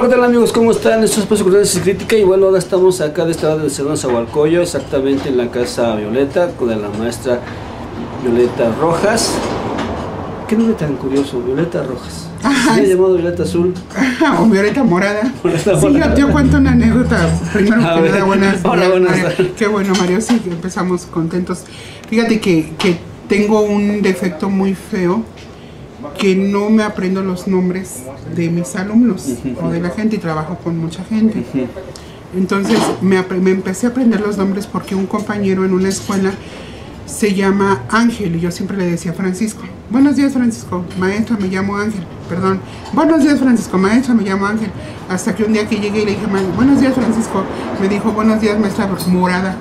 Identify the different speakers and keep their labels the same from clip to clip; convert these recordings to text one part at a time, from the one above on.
Speaker 1: ¿qué tal amigos? ¿Cómo están? Esto es Espacio Cultural y Crítica. Y bueno, ahora estamos acá de este lado del Salón Zahualcoyo, exactamente en la Casa Violeta, con la maestra Violeta Rojas. ¿Qué nombre tan curioso? Violeta Rojas. ¿Se ha llamado Violeta Azul?
Speaker 2: O Violeta Morada.
Speaker 1: Violeta
Speaker 2: Sí,
Speaker 1: Morada.
Speaker 2: yo cuento una anécdota. Primero que nada, buenas
Speaker 1: Hola, buenas tardes.
Speaker 2: Qué bueno, Mario, sí, empezamos contentos. Fíjate que tengo un defecto muy feo, que no me aprendo los nombres de mis alumnos o de la gente, y trabajo con mucha gente. Entonces me empecé a aprender los nombres porque un compañero en una escuela se llama Ángel y yo siempre le decía Francisco. Buenos días, Francisco. Maestra, me llamo Ángel. Perdón. Buenos días, Francisco. Maestra, me llamo Ángel. Hasta que un día que llegué y le dije, buenos días, Francisco. Me dijo, buenos días, maestra, Morada.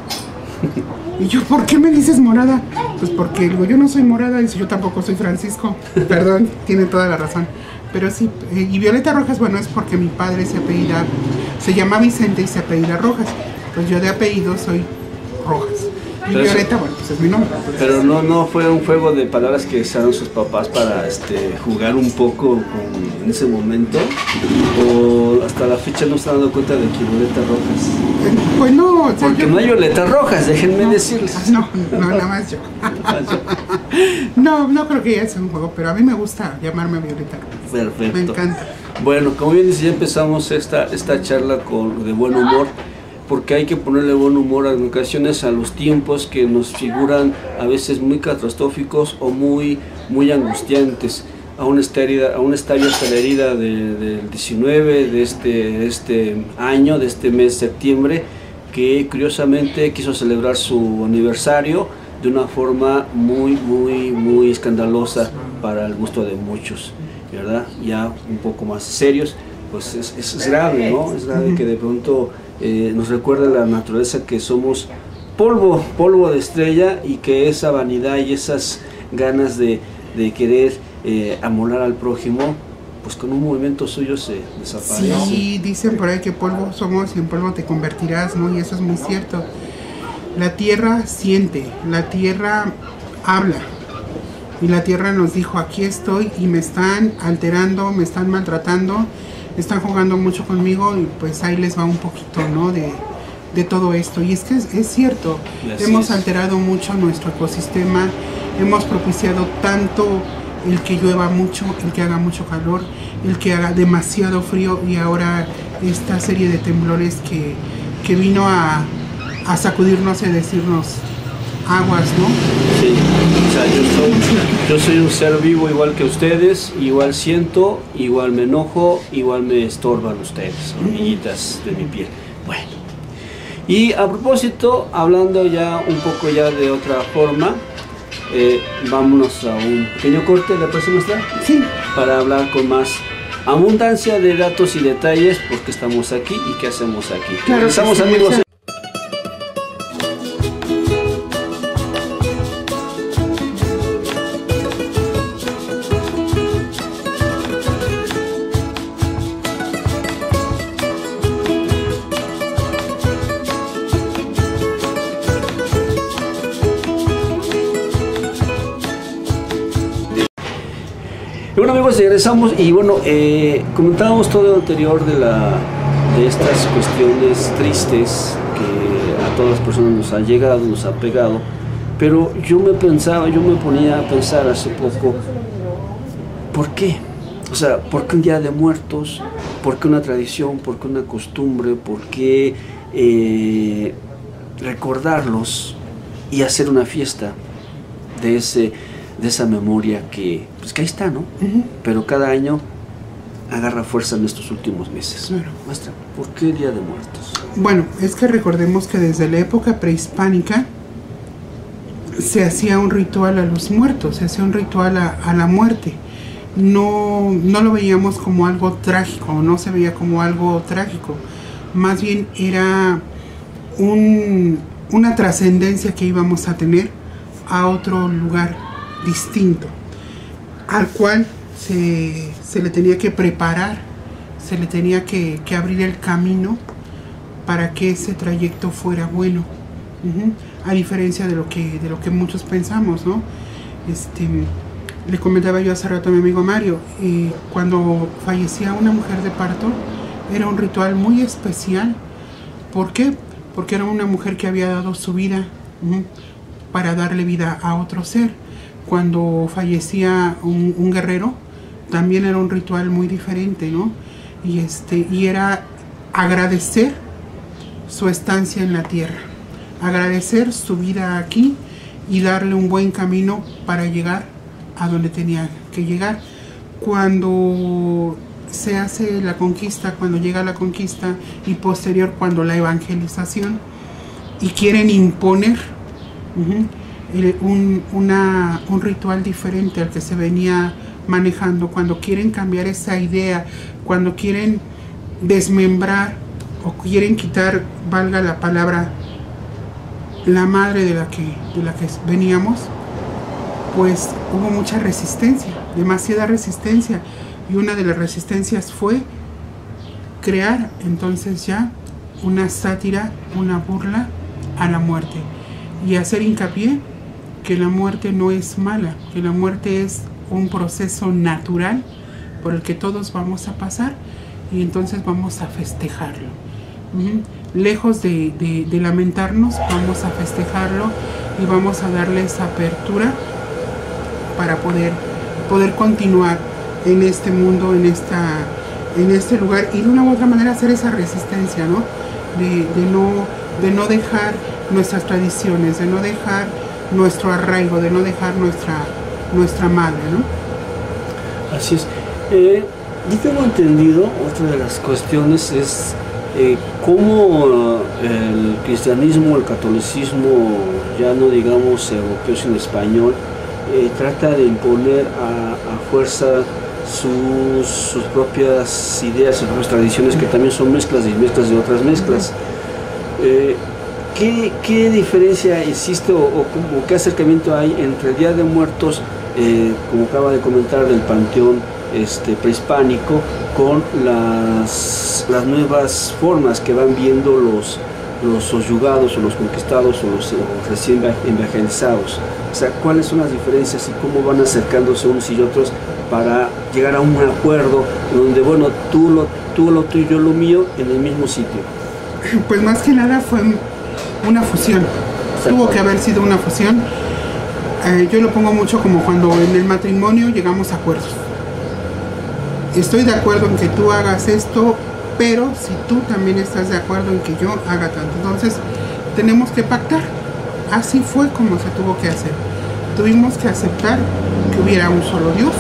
Speaker 2: Y yo, ¿por qué me dices Morada? Pues porque digo, yo no soy Morada, y yo tampoco soy Francisco. Perdón, tiene toda la razón. Pero sí, y Violeta Rojas, bueno, es porque mi padre se llama Vicente y se apellida Rojas. Pues yo de apellido soy Rojas. Y Violeta, bueno, pues es mi nombre.
Speaker 1: Pero no fue un juego de palabras que usaron sus papás para jugar un poco en ese momento, o hasta la fecha no se han dado cuenta de que Violeta Rojas.
Speaker 2: Pues no, o sea,
Speaker 1: porque no hay Violetas Rojas, déjenme decirles.
Speaker 2: No, nada más yo. No creo que ya sea un juego, pero a mí me gusta llamarme Violeta Rojas.
Speaker 1: Perfecto.
Speaker 2: Me encanta.
Speaker 1: Bueno, como bien dice, ya empezamos esta charla de buen humor, porque hay que ponerle buen humor en ocasiones a los tiempos que nos figuran a veces muy catastróficos o muy angustiantes. Aún está abierta la herida del 19 de este año, de este mes de septiembre, que curiosamente quiso celebrar su aniversario de una forma muy escandalosa para el gusto de muchos, ¿verdad? Ya un poco más serios, pues es grave, ¿no? Es grave que de pronto nos recuerda la naturaleza que somos polvo de estrella, y que esa vanidad y esas ganas de querer amolar al prójimo, pues con un movimiento suyo se desaparece.
Speaker 2: Sí, dicen por ahí que polvo somos y en polvo te convertirás, ¿no? Y eso es muy cierto. La tierra siente, la tierra habla, y la tierra nos dijo, aquí estoy y me están alterando, me están maltratando, están jugando mucho conmigo, y pues ahí les va un poquito, ¿no? de todo esto. Y es que es cierto, hemos alterado mucho nuestro ecosistema, hemos propiciado tanto el que llueva mucho, el que haga mucho calor, el que haga demasiado frío, y ahora esta serie de temblores que vino a sacudirnos y a decirnos aguas, ¿no?
Speaker 1: Sí, o sea, yo soy un ser vivo igual que ustedes, igual siento, igual me enojo, igual me estorban ustedes, hormiguitas de mi piel. Bueno, y a propósito, hablando ya un poco ya de otra forma, vámonos a un pequeño corte, ¿le parece, maestra?
Speaker 2: Sí.
Speaker 1: Para hablar con más abundancia de datos y detalles, porque estamos aquí y qué hacemos aquí.
Speaker 2: Claro,
Speaker 1: Estamos,
Speaker 2: sí,
Speaker 1: amigos. Bueno amigos, regresamos y bueno, comentábamos todo lo anterior de estas cuestiones tristes que a todas las personas nos ha llegado, nos ha pegado, pero yo me ponía a pensar hace poco, ¿por qué? O sea, ¿por qué un Día de Muertos? ¿Por qué una tradición? ¿Por qué una costumbre? ¿Por qué recordarlos y hacer una fiesta de esa memoria que ahí está, ¿no? Pero cada año agarra fuerza en estos últimos meses.
Speaker 2: Claro.
Speaker 1: Maestra, ¿por qué Día de Muertos?
Speaker 2: Bueno, es que recordemos que desde la época prehispánica se hacía un ritual a los muertos, se hacía un ritual a la muerte. No lo veíamos como algo trágico, no se veía como algo trágico. Más bien era una trascendencia que íbamos a tener a otro lugar distinto, al cual se le tenía que preparar, se le tenía que abrir el camino para que ese trayecto fuera bueno, a diferencia de lo que muchos pensamos, ¿no? Le comentaba yo hace rato a mi amigo Mario, cuando fallecía una mujer de parto, era un ritual muy especial. ¿Por qué? Porque era una mujer que había dado su vida para darle vida a otro ser. Cuando fallecía un guerrero, también era un ritual muy diferente, ¿no? Y era agradecer su estancia en la tierra, agradecer su vida aquí y darle un buen camino para llegar a donde tenía que llegar. Cuando se hace la conquista, cuando llega la conquista y posterior cuando la evangelización y quieren imponer un ritual diferente al que se venía manejando, cuando quieren cambiar esa idea, cuando quieren desmembrar o quieren quitar, valga la palabra, la madre de la que veníamos, pues hubo mucha resistencia, demasiada resistencia, y una de las resistencias fue crear entonces ya una sátira, una burla a la muerte, y hacer hincapié que la muerte no es mala, que la muerte es un proceso natural por el que todos vamos a pasar, y entonces vamos a festejarlo. Lejos de lamentarnos, vamos a festejarlo y vamos a darle esa apertura para poder continuar en este mundo, en este lugar, y de una u otra manera hacer esa resistencia, ¿no? De no dejar nuestras tradiciones, de no dejar nuestro arraigo, de no dejar nuestra madre, ¿no?
Speaker 1: Así es. Yo tengo entendido, otra de las cuestiones es cómo el cristianismo, el catolicismo, ya no digamos europeo sino español, trata de imponer a fuerza sus propias ideas, sus propias tradiciones, que también son mezclas y mezclas de otras mezclas. ¿Qué diferencia existe o qué acercamiento hay entre el Día de Muertos, como acaba de comentar, del panteón prehispánico, con las nuevas formas que van viendo los subyugados o los conquistados o los recién evangelizados? O sea, ¿cuáles son las diferencias y cómo van acercándose unos y otros para llegar a un acuerdo donde, bueno, tú lo tuyo, yo lo mío, en el mismo sitio?
Speaker 2: Pues más que nada fue una fusión. Tuvo que haber sido una fusión. Yo lo pongo mucho como cuando en el matrimonio llegamos a acuerdos. Estoy de acuerdo en que tú hagas esto, pero si tú también estás de acuerdo en que yo haga tanto, entonces tenemos que pactar. Así fue como se tuvo que hacer. Tuvimos que aceptar que hubiera un solo Dios,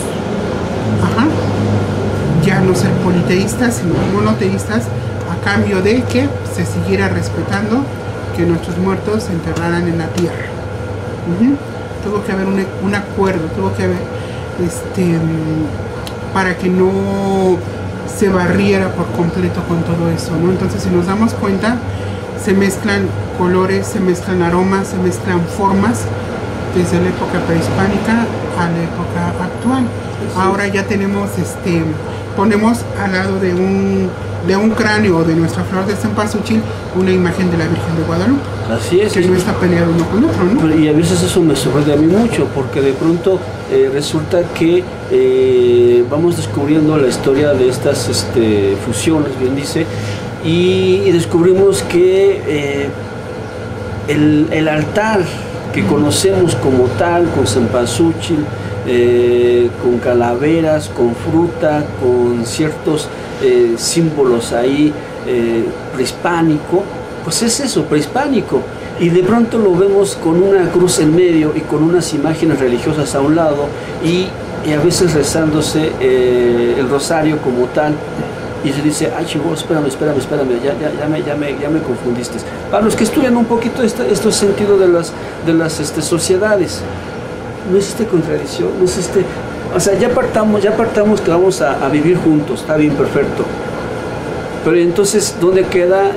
Speaker 2: ya no ser politeístas, sino monoteístas, a cambio de que se siguiera respetando que nuestros muertos se enterraran en la tierra. Tuvo que haber un acuerdo, tuvo que haber para que no se barriera por completo con todo eso, ¿no? Entonces, si nos damos cuenta, se mezclan colores, se mezclan aromas, se mezclan formas desde la época prehispánica a la época actual. Ahora ya tenemos, ponemos al lado de un cráneo de nuestra flor de cempasúchil una imagen de la Virgen de Guadalupe.
Speaker 1: Así es.
Speaker 2: Que no está peleado uno con otro, ¿no?
Speaker 1: Y a veces eso me sorprende a mí mucho, porque de pronto resulta que vamos descubriendo la historia de estas fusiones, bien dice, y descubrimos que el altar que conocemos como tal, con cempasúchil, con calaveras, con fruta, con ciertos símbolos ahí prehispánico, pues es eso, prehispánico, y de pronto lo vemos con una cruz en medio y con unas imágenes religiosas a un lado y a veces rezándose el rosario como tal, y se dice, ay chivo, espérame, ya me confundiste. Para los que estudian un poquito este sentido de las sociedades, no existe contradicción, no existe, o sea, ya partamos que vamos a vivir juntos, está bien, perfecto, pero entonces, ¿dónde queda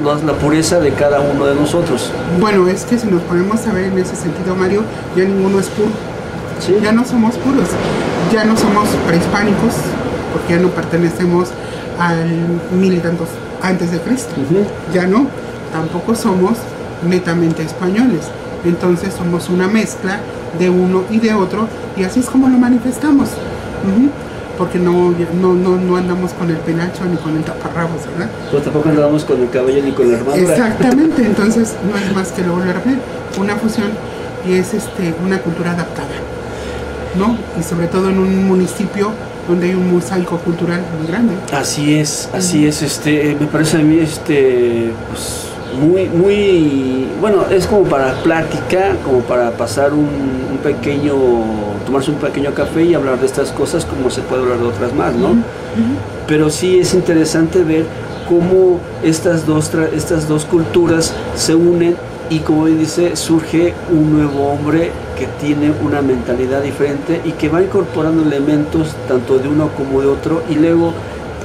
Speaker 1: la pureza de cada uno de nosotros?
Speaker 2: Bueno, es que si nos ponemos a ver en ese sentido, Mario, ya ninguno es puro. ¿Sí? Ya no somos puros, ya no somos prehispánicos, porque ya no pertenecemos al 1000 y tantos antes de Cristo. Ya no, tampoco somos netamente españoles. Entonces somos una mezcla de uno y de otro, y así es como lo manifestamos. porque no andamos con el penacho ni con el taparrabos, ¿verdad?
Speaker 1: Pues tampoco andamos con el cabello ni con la armadura.
Speaker 2: Exactamente, entonces no es más que lo volver a ver, una fusión, y es una cultura adaptada, ¿no? Y sobre todo en un municipio donde hay un mosaico cultural muy grande.
Speaker 1: Así es, me parece a mí pues muy, bueno, es como para plática, como para pasar tomarse un pequeño café y hablar de estas cosas como se puede hablar de otras más, ¿no? Pero sí es interesante ver cómo estas dos culturas se unen y, como dice, surge un nuevo hombre que tiene una mentalidad diferente y que va incorporando elementos tanto de uno como de otro, y luego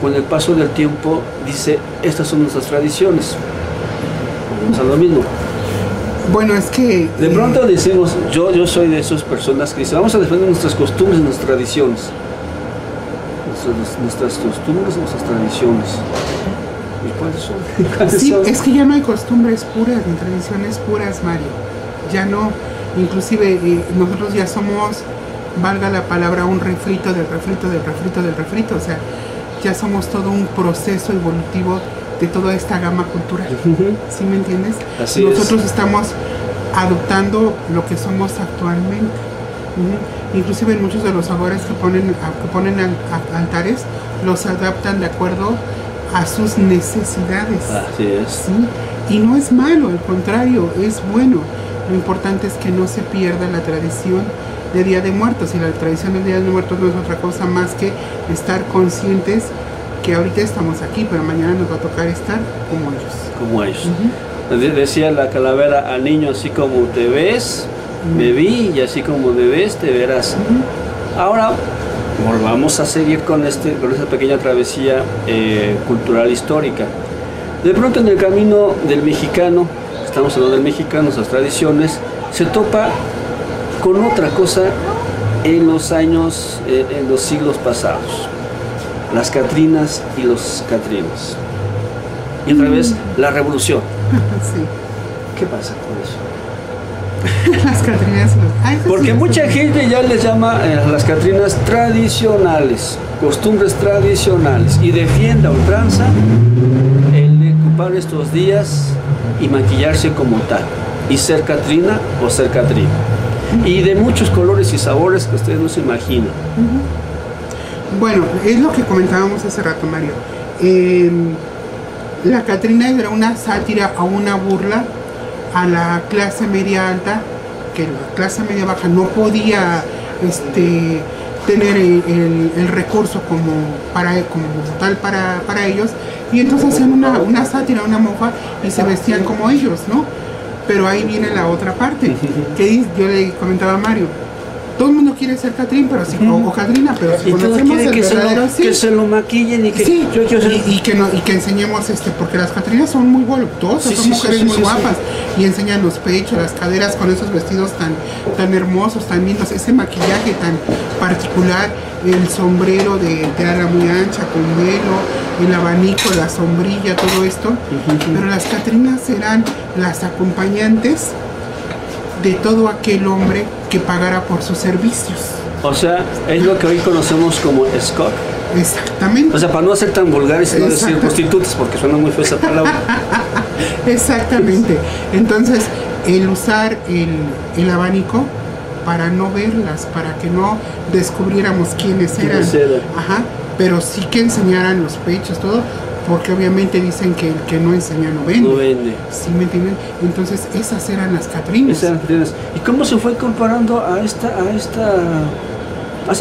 Speaker 1: con el paso del tiempo dice, estas son nuestras tradiciones. Vamos a lo mismo.
Speaker 2: Bueno, es que...
Speaker 1: De pronto decimos, yo soy de esas personas que dicen, vamos a defender nuestras costumbres, nuestras tradiciones. Nuestras costumbres, nuestras tradiciones. ¿Y cuáles son?
Speaker 2: Sí, es que ya no hay costumbres puras ni tradiciones puras, Mario. Ya no. Inclusive nosotros ya somos, valga la palabra, un refrito del refrito del refrito del refrito. O sea, ya somos todo un proceso evolutivo de toda esta gama cultural. ¿Sí me entiendes?
Speaker 1: Así
Speaker 2: nosotros estamos adoptando lo que somos actualmente. Inclusive en muchos de los sabores que ponen altares, los adaptan de acuerdo a sus necesidades.
Speaker 1: Así es.
Speaker 2: ¿Sí? Y no es malo, al contrario, es bueno. Lo importante es que no se pierda la tradición de Día de Muertos, y la tradición del Día de Muertos no es otra cosa más que estar conscientes que ahorita estamos aquí, pero mañana nos va a tocar estar como ellos.
Speaker 1: Como ellos. Decía la calavera al niño, así como te ves, me vi, y así como me ves, te verás. Ahora volvamos a seguir con esta pequeña travesía cultural histórica. De pronto en el camino del mexicano, estamos hablando del mexicano, sus tradiciones, se topa con otra cosa en los siglos pasados. Las Catrinas y los Catrinos. Y otra vez, la revolución.
Speaker 2: Sí.
Speaker 1: ¿Qué pasa con
Speaker 2: eso? Las Catrinas y los...
Speaker 1: Porque mucha gente ya les llama a las Catrinas tradicionales, costumbres tradicionales, y defiende a ultranza el de ocupar estos días y maquillarse como tal, y ser Catrina o ser Catrina. Y de muchos colores y sabores que ustedes no se imaginan.
Speaker 2: Bueno, es lo que comentábamos hace rato, Mario. La Catrina era una sátira o una burla a la clase media alta, que la clase media baja no podía tener el recurso como tal para ellos, y entonces hacían una sátira, una mofa, y se vestían como ellos, ¿no? Pero ahí viene la otra parte, que yo le comentaba a Mario. Todo el mundo quiere ser Catrín, pero si o Catrina, pero si conocemos el verdadero,
Speaker 1: que se lo maquillen y que
Speaker 2: sí, y que enseñemos porque las Catrinas son muy voluptuosas, son mujeres muy guapas, y enseñan los pechos, las caderas con esos vestidos tan hermosos, tan lindos, ese maquillaje tan particular, el sombrero de ala muy ancha con velo, el abanico, la sombrilla, todo esto. Pero las Catrinas eran las acompañantes de todo aquel hombre que pagara por sus servicios.
Speaker 1: O sea, es lo que hoy conocemos como escort.
Speaker 2: Exactamente.
Speaker 1: O sea, para no ser tan vulgares y no decir prostitutas, porque suena muy fea esa palabra.
Speaker 2: Exactamente. Entonces, el usar el abanico para no verlas, para que no descubriéramos quiénes eran. Ajá. Pero sí que enseñaran los pechos, todo, porque obviamente dicen que el que no enseña no vende.
Speaker 1: No vende.
Speaker 2: ¿Sí me entienden? Entonces esas eran las Catrinas.
Speaker 1: Esas eran Catrinas. ¿Y cómo se fue comparando a esta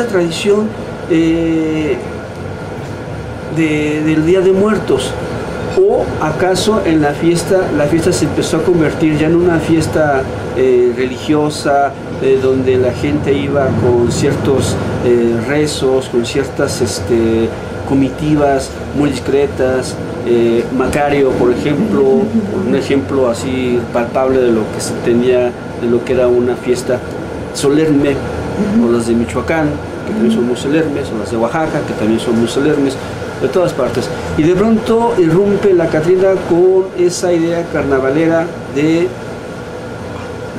Speaker 1: tradición del Día de Muertos? ¿O acaso en la fiesta se empezó a convertir ya en una fiesta religiosa, donde la gente iba con ciertos rezos, con ciertas comitivas muy discretas? Macario, por ejemplo, un ejemplo así palpable de lo que se tenía, de lo que era una fiesta solemne, o las de Michoacán, que también son muy solemnes, o las de Oaxaca, que también son muy solemnes, de todas partes. Y de pronto irrumpe la Catrina con esa idea carnavalera de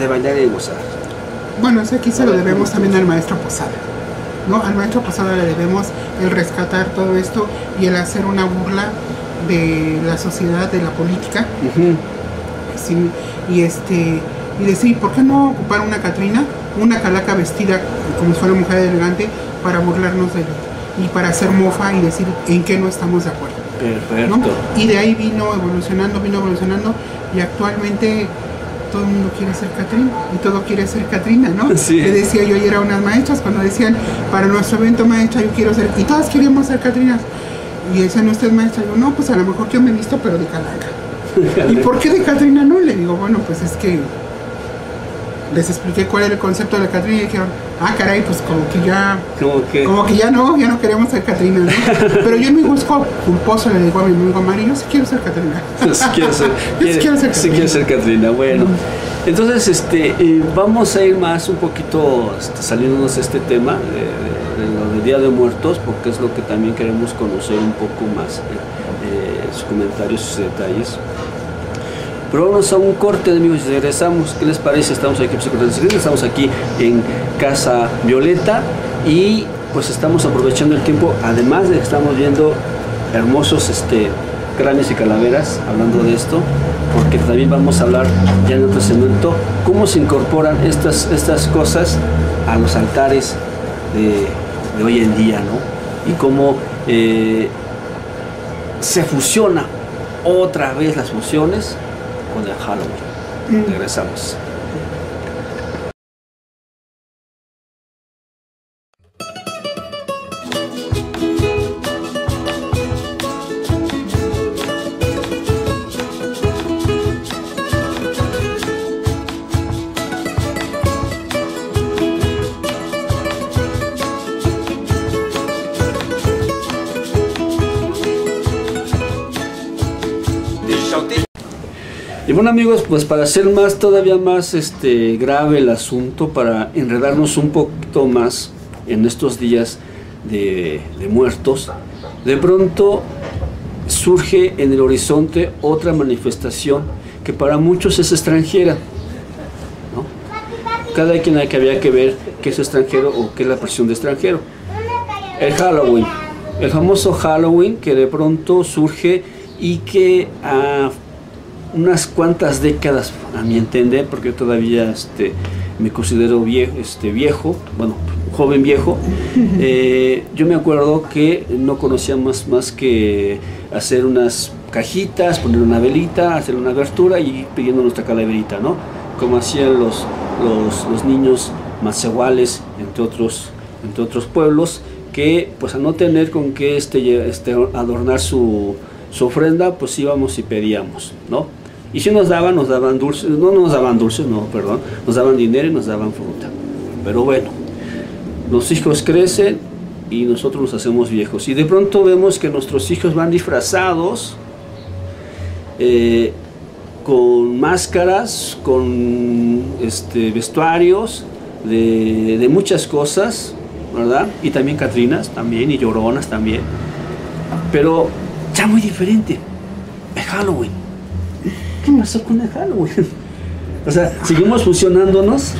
Speaker 1: bailar y gozar.
Speaker 2: Bueno, eso aquí se lo debemos también al maestro Posada. ¿no? Al maestro pasado le debemos el rescatar todo esto y el hacer una burla de la sociedad, de la política. Sí, y decir, ¿por qué no ocupar una Catrina, una calaca vestida como si fuera mujer elegante, para burlarnos de él y para hacer mofa y decir en qué no estamos de acuerdo?
Speaker 1: Perfecto.
Speaker 2: ¿No? Y de ahí vino evolucionando y actualmente todo el mundo quiere ser Catrina y todo quiere ser Catrina, ¿no?
Speaker 1: Sí.
Speaker 2: Le decía yo ayer a unas maestras cuando decían, para nuestro evento maestra yo quiero ser, y todas queríamos ser Catrinas. Y decían, ¿usted maestra? Y yo, no, pues a lo mejor yo me he visto, pero de calaca. ¿Y por qué de Catrina no? Le digo, bueno, pues es que les expliqué cuál era el concepto de la Catrina y dijeron, caray, pues como que ya no queremos ser Catrina, ¿no? Pero yo en mi gusto culposo le digo a mi amigo Mario, yo sí quiero ser Catrina.
Speaker 1: Sí quiero ser Catrina. Bueno, entonces vamos a ir más un poquito saliéndonos de este tema de lo del Día de Muertos, porque es lo que también queremos conocer un poco más, sus comentarios, sus detalles. Pero vamos a un corte, amigos, y regresamos. ¿Qué les parece? Estamos aquí estamos aquí en Casa Violeta y pues estamos aprovechando el tiempo, además de que estamos viendo hermosos cráneos y calaveras, hablando de esto, porque también vamos a hablar ya en otro segmento cómo se incorporan estas cosas a los altares de hoy en día, ¿no? Y cómo se fusiona otra vez las fusiones con el Halloween. Regresamos. Y bueno, amigos, pues para hacer todavía más grave el asunto, para enredarnos un poquito más en estos días de muertos, de pronto surge en el horizonte otra manifestación que para muchos es extranjera, ¿no? Cada quien había que ver qué es extranjero o qué es la presión de extranjero. El Halloween, el famoso Halloween, que de pronto surge y que unas cuantas décadas, a mi entender, porque yo todavía me considero viejo, bueno, joven viejo, yo me acuerdo que no conocía más que hacer unas cajitas, poner una velita, hacer una abertura y pidiendo nuestra calaverita, ¿no? Como hacían los niños macehuales, entre otros pueblos, que pues al no tener con qué adornar su ofrenda, pues íbamos y pedíamos, ¿no? Y si nos daban dulces, nos daban dinero y nos daban fruta. Pero bueno, los hijos crecen y nosotros nos hacemos viejos. Y de pronto vemos que nuestros hijos van disfrazados, con máscaras, con vestuarios de muchas cosas, ¿verdad? Y también catrinas, también, y lloronas también. Pero ya muy diferente. El Halloween. ¿Qué pasó con el Halloween? O sea, ¿seguimos fusionándonos?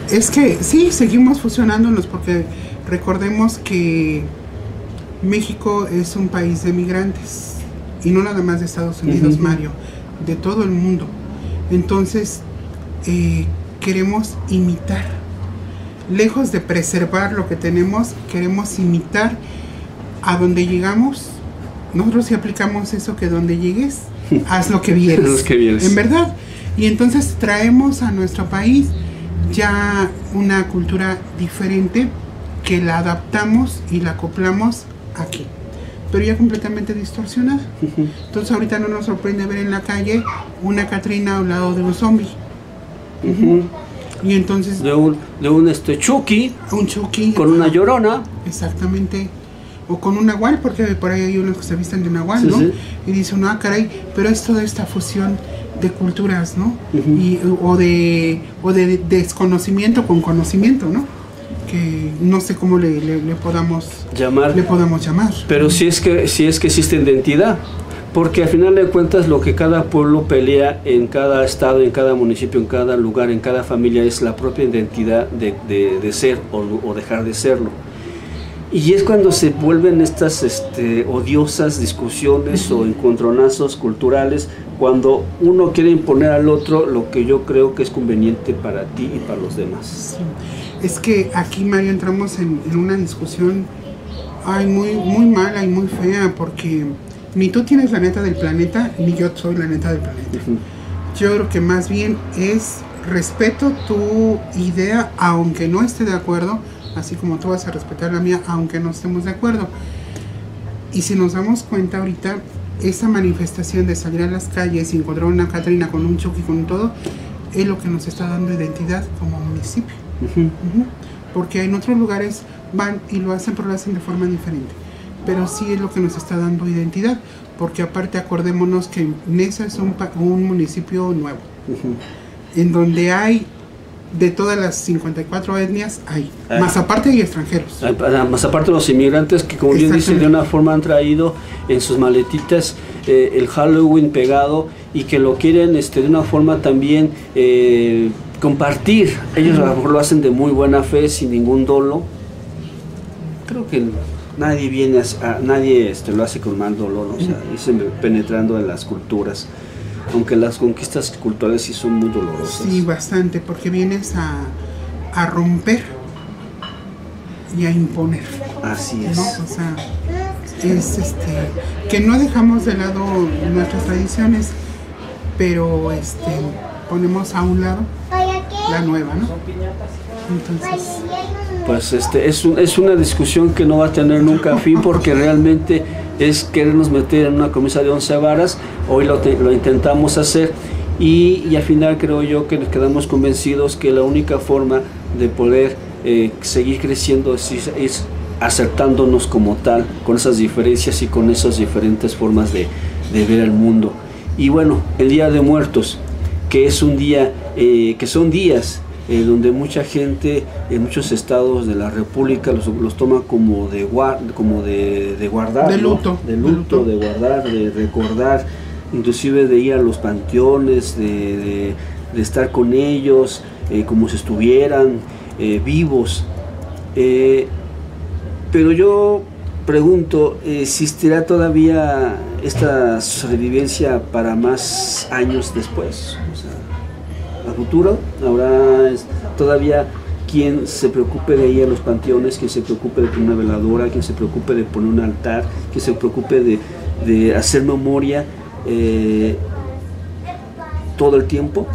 Speaker 2: Es que sí, seguimos fusionándonos porque recordemos que México es un país de migrantes y no nada más de Estados Unidos, Mario, de todo el mundo. Entonces, queremos imitar. Lejos de preservar lo que tenemos, queremos imitar a donde llegamos. Nosotros sí aplicamos eso, que donde llegues, haz lo que vieres. En verdad. Y entonces traemos a nuestro país ya una cultura diferente que la adaptamos y la acoplamos aquí, pero ya completamente distorsionada. Entonces ahorita no nos sorprende ver en la calle una Catrina al lado de un zombie. Y entonces
Speaker 1: de un Chucky,
Speaker 2: un Chucky
Speaker 1: con una llorona.
Speaker 2: Exactamente. O con un nahual, porque por ahí hay unos que se visten de nahual, ¿no? Y dice uno, caray, pero es toda esta fusión de culturas, ¿no? O de desconocimiento con conocimiento, ¿no? Que no sé cómo le podamos llamar.
Speaker 1: Pero si es que existe identidad, porque al final de cuentas lo que cada pueblo pelea en cada estado, en cada municipio, en cada lugar, en cada familia, es la propia identidad de ser o dejar de serlo. Y es cuando se vuelven estas odiosas discusiones o encontronazos culturales, cuando uno quiere imponer al otro lo que yo creo que es conveniente para ti y para los demás.
Speaker 2: Sí. Es que aquí, Mario, entramos en una discusión muy mala y muy fea, porque ni tú tienes la neta del planeta, ni yo soy la neta del planeta. Yo creo que más bien es respeto tu idea, aunque no esté de acuerdo, así como tú vas a respetar la mía, aunque no estemos de acuerdo. Y si nos damos cuenta ahorita, esa manifestación de salir a las calles y encontrar una Catrina con un Chucky, con todo, es lo que nos está dando identidad como municipio. Porque en otros lugares van y lo hacen, pero lo hacen de forma diferente. Pero sí es lo que nos está dando identidad, porque aparte acordémonos que Neza es un municipio nuevo, en donde hay de todas las 54 etnias, más aparte hay extranjeros.
Speaker 1: Más aparte los inmigrantes que, como bien dice, de una forma han traído en sus maletitas el Halloween pegado y que lo quieren de una forma también compartir. Ellos a lo mejor lo hacen de muy buena fe, sin ningún dolo. Creo que nadie nadie lo hace con mal dolor, ¿no? O sea, irse penetrando en las culturas, aunque las conquistas culturales sí son muy dolorosas.
Speaker 2: Sí, bastante, porque vienes a romper y a imponer.
Speaker 1: Así es.
Speaker 2: ¿No? O sea, es que no dejamos de lado nuestras tradiciones, pero ponemos a un lado la nueva, ¿no? Entonces,
Speaker 1: pues es una discusión que no va a tener nunca fin, porque realmente es querernos meter en una camisa de 11 varas. Hoy lo intentamos hacer y al final creo yo que nos quedamos convencidos que la única forma de poder seguir creciendo es acertándonos como tal, con esas diferencias y con esas diferentes formas de ver el mundo. Y bueno, el Día de Muertos, que es un día, que son días donde mucha gente en muchos estados de la República los toma como de guardar,
Speaker 2: de luto,
Speaker 1: ¿no? de guardar, de recordar, inclusive de ir a los panteones, de estar con ellos como si estuvieran vivos. Pero yo pregunto, ¿existirá todavía esta sobrevivencia para más años después? O sea, a futuro habrá todavía quien se preocupe de ir a los panteones, quien se preocupe de poner una veladora, quien se preocupe de poner un altar, quien se preocupe de hacer memoria todo el tiempo.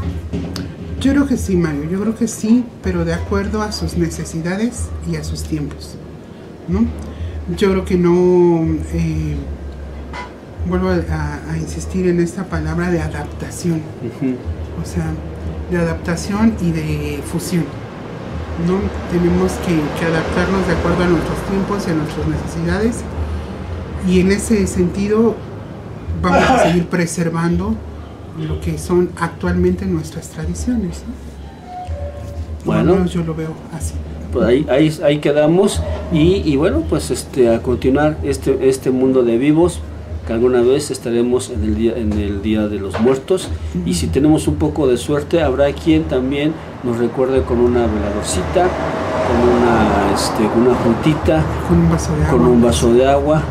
Speaker 2: Yo creo que sí, Mario, yo creo que sí, pero de acuerdo a sus necesidades y a sus tiempos, ¿no? Yo creo que no, vuelvo a insistir en esta palabra de adaptación, o sea, de adaptación y de fusión, ¿no? Tenemos que adaptarnos de acuerdo a nuestros tiempos y a nuestras necesidades, y en ese sentido vamos a seguir preservando lo que son actualmente nuestras tradiciones, ¿no? Bueno, yo lo veo así.
Speaker 1: Pues ahí quedamos y bueno, pues a continuar este mundo de vivos, que alguna vez estaremos en el día de los muertos, y si tenemos un poco de suerte habrá quien también nos recuerde con una veladorcita, con una frutita, con un vaso de agua.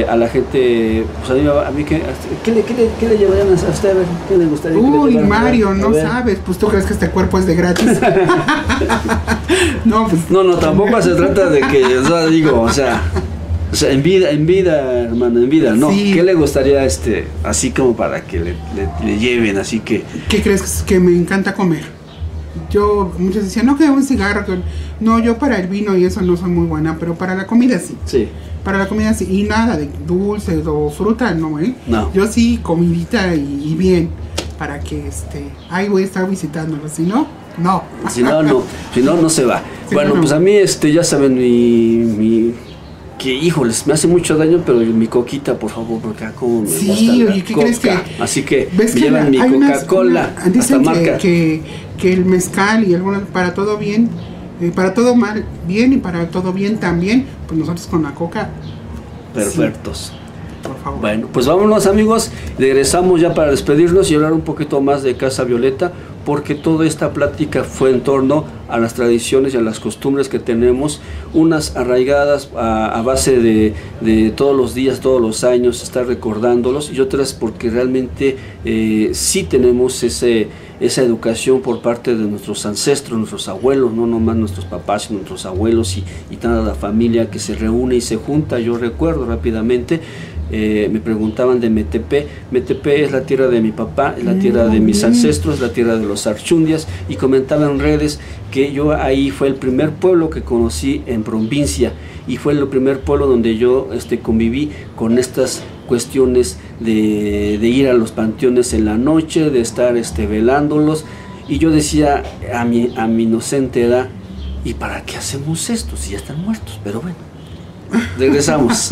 Speaker 1: A la gente, pues a mí ¿qué le llevarían a usted? A ver, ¿qué le gustaría?
Speaker 2: Uy, Mario, no sabes, pues tú crees que este cuerpo es de gratis.
Speaker 1: No, tampoco se trata de que, o sea, en vida, hermano, en vida, ¿no? Sí. ¿Qué le gustaría así como para que le lleven, así que?
Speaker 2: ¿Qué crees que me encanta comer? Muchos decían, no, que un cigarro, no, yo para el vino y eso no soy muy buena, pero para la comida sí.
Speaker 1: Sí.
Speaker 2: Para la comida sí, y nada de dulces o fruta, no,
Speaker 1: No.
Speaker 2: Yo sí, comidita y bien, para que ahí voy a estar visitándolo, si no, no.
Speaker 1: Si no se va. Sí, bueno, pues a mí, ya saben, que híjoles, me hace mucho daño, pero mi coquita, por favor, porque como me gusta
Speaker 2: oye, ¿qué
Speaker 1: coca?
Speaker 2: crees que?
Speaker 1: Así que
Speaker 2: me
Speaker 1: llevan mi Coca-Cola,
Speaker 2: dicen
Speaker 1: hasta marca.
Speaker 2: Que el mezcal y algunas, para todo bien, para todo mal bien y para todo bien también, pues nosotros con la coca.
Speaker 1: Perfectos.
Speaker 2: Sí, por favor.
Speaker 1: Bueno, pues vámonos, amigos, regresamos ya para despedirnos y hablar un poquito más de Casa Violeta, porque toda esta plática fue en torno a las tradiciones y a las costumbres que tenemos, unas arraigadas a base de todos los días, todos los años, estar recordándolos, y otras porque realmente sí tenemos esa educación por parte de nuestros ancestros, nuestros abuelos, no nomás nuestros papás, sino nuestros abuelos y toda la familia que se reúne y se junta. Yo recuerdo rápidamente, me preguntaban de Metepe. Metepe es la tierra de mi papá, es la tierra de mis ancestros, la tierra de los Archundias, y comentaba en redes que yo ahí fue el primer pueblo que conocí en provincia, y fue el primer pueblo donde yo conviví con estas cuestiones de ir a los panteones en la noche, de estar velándolos, y yo decía a mi inocente edad, ¿y para qué hacemos esto si ya están muertos? Pero bueno, regresamos.